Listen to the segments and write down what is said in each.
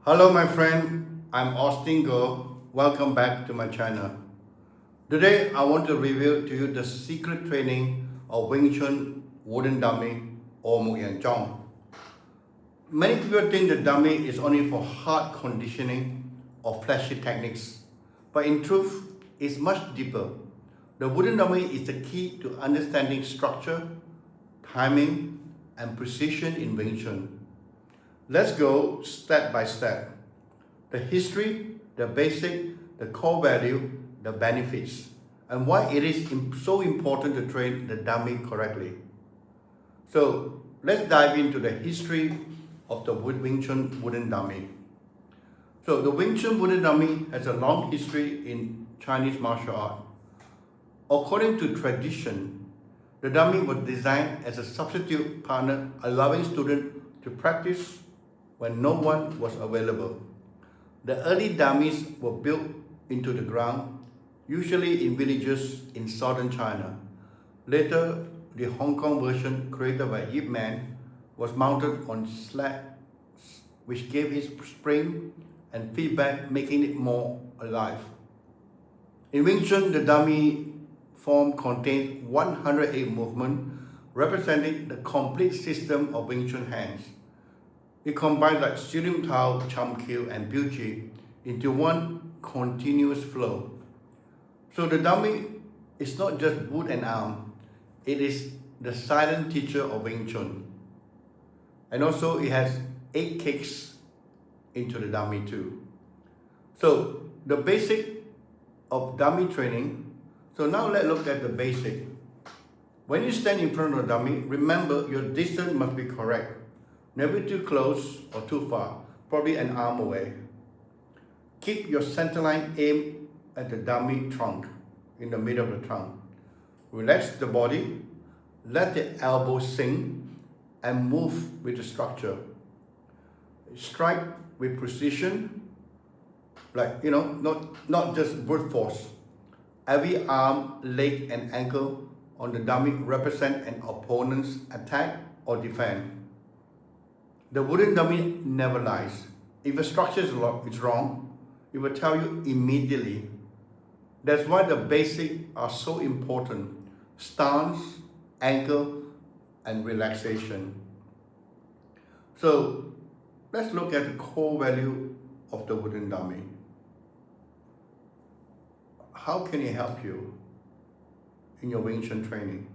Hello my friend, I'm Austin Goh. Welcome back to my channel. Today I want to reveal to you the secret training of Wing Chun Wooden Dummy or Muk Yan Jong. Many people think the dummy is only for hard conditioning or flashy techniques, but in truth, it's much deeper. The wooden dummy is the key to understanding structure, timing, and precision in Wing Chun. Let's go step by step. The history, the basic, the core value, the benefits, and why it is so important to train the dummy correctly. So let's dive into the history of the Wing Chun Wooden Dummy. So the Wing Chun Wooden Dummy has a long history in Chinese martial art. According to tradition, the dummy was designed as a substitute partner, allowing students to practice when no one was available. The early dummies were built into the ground, usually in villages in southern China. Later, the Hong Kong version created by Yip Man was mounted on slats, which gave it spring and feedback, making it more alive. In Wing Chun, the dummy form contains 108 movements, representing the complete system of Wing Chun hands. It combines like Sirim Tao, Cham Kiu, and Biu Chi into one continuous flow. So the dummy is not just wood and arm, it is the silent teacher of Wing Chun. And also it has 8 kicks into the dummy too. So the basic of dummy training. So now let's look at the basic. When you stand in front of the dummy, remember your distance must be correct. Never too close or too far, probably an arm away. Keep your center line aimed at the dummy trunk, in the middle of the trunk. Relax the body, let the elbow sink, and move with the structure. Strike with precision, like, not just brute force. Every arm, leg, and ankle on the dummy represent an opponent's attack or defense. The wooden dummy never lies. If a structure is wrong, it will tell you immediately. That's why the basics are so important. Stance, ankle, and relaxation. So let's look at the core value of the wooden dummy. How can it help you in your Wing Chun training?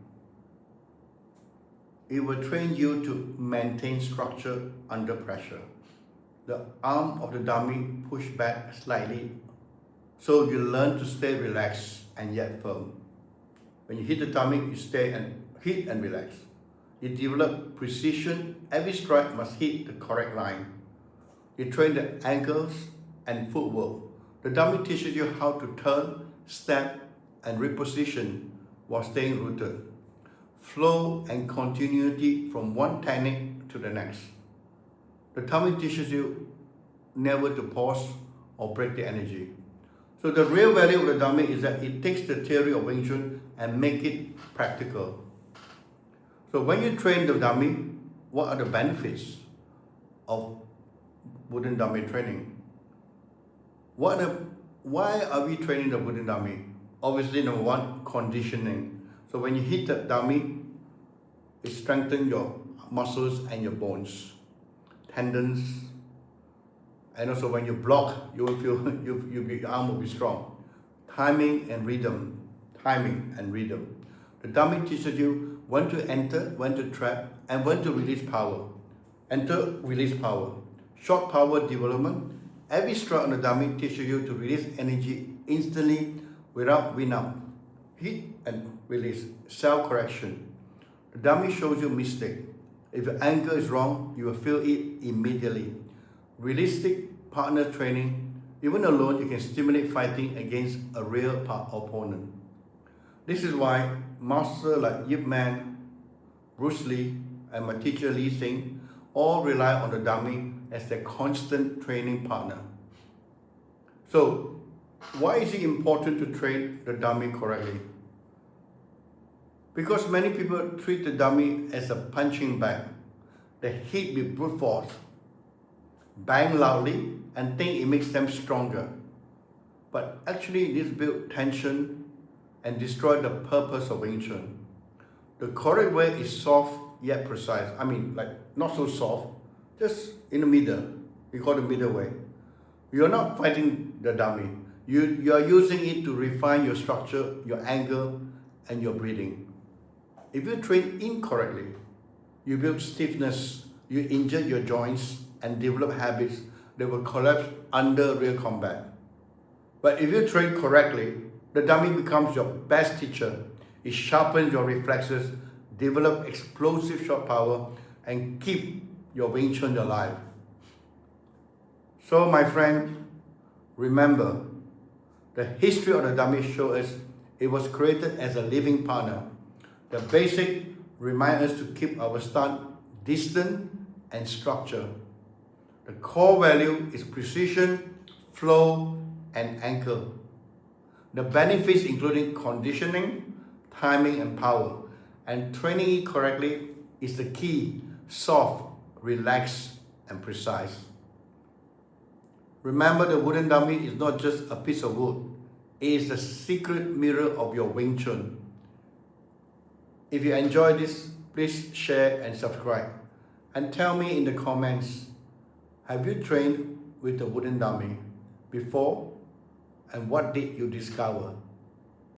It will train you to maintain structure under pressure. The arm of the dummy push back slightly, so you learn to stay relaxed and yet firm. When you hit the dummy, you stay and hit and relax. You develop precision. Every strike must hit the correct line. You train the ankles and footwork. The dummy teaches you how to turn, step, and reposition while staying rooted. Flow and continuity from one technique to the next. The dummy teaches you never to pause or break the energy. So the real value of the dummy is that it takes the theory of Wing Chun and make it practical. So when you train the dummy, what are the benefits of wooden dummy training? Why are we training the wooden dummy? Obviously, number one, conditioning. So when you hit the dummy, it strengthens your muscles and your bones, tendons, and also when you block, you will feel your arm will be strong. Timing and rhythm. The dummy teaches you when to enter, when to trap, and when to release power. Enter, release power. Short power development. Every strike on the dummy teaches you to release energy instantly without wind up. Hit and release. Self-correction. The dummy shows you mistake. If your angle is wrong, you will feel it immediately. Realistic partner training. Even alone, you can stimulate fighting against a real opponent. This is why masters like Yip Man, Bruce Lee, and my teacher Lee Sing all rely on the dummy as their constant training partner. So, why is it important to train the dummy correctly? Because many people treat the dummy as a punching bag. They hit with brute force. bang loudly, and think it makes them stronger. But actually, this builds tension and destroys the purpose of Wing Chun. The correct way is soft yet precise. I mean, like not so soft, just in the middle. We call it the middle way. You're not fighting the dummy. You are using it to refine your structure, your angle, and your breathing. If you train incorrectly, you build stiffness, you injure your joints, and develop habits that will collapse under real combat. But if you train correctly, the dummy becomes your best teacher. It sharpens your reflexes, develop explosive shot power, and keep your Wing Chun alive. So my friend, remember, the history of the dummy shows us it was created as a living partner. The basic reminds us to keep our stance distant and structure. The core value is precision, flow, and anchor. The benefits including conditioning, timing, and power. And training it correctly is the key: soft, relaxed, and precise. Remember, the wooden dummy is not just a piece of wood. It is the secret mirror of your Wing Chun. If you enjoyed this, please share and subscribe. And tell me in the comments, have you trained with the wooden dummy before? And what did you discover?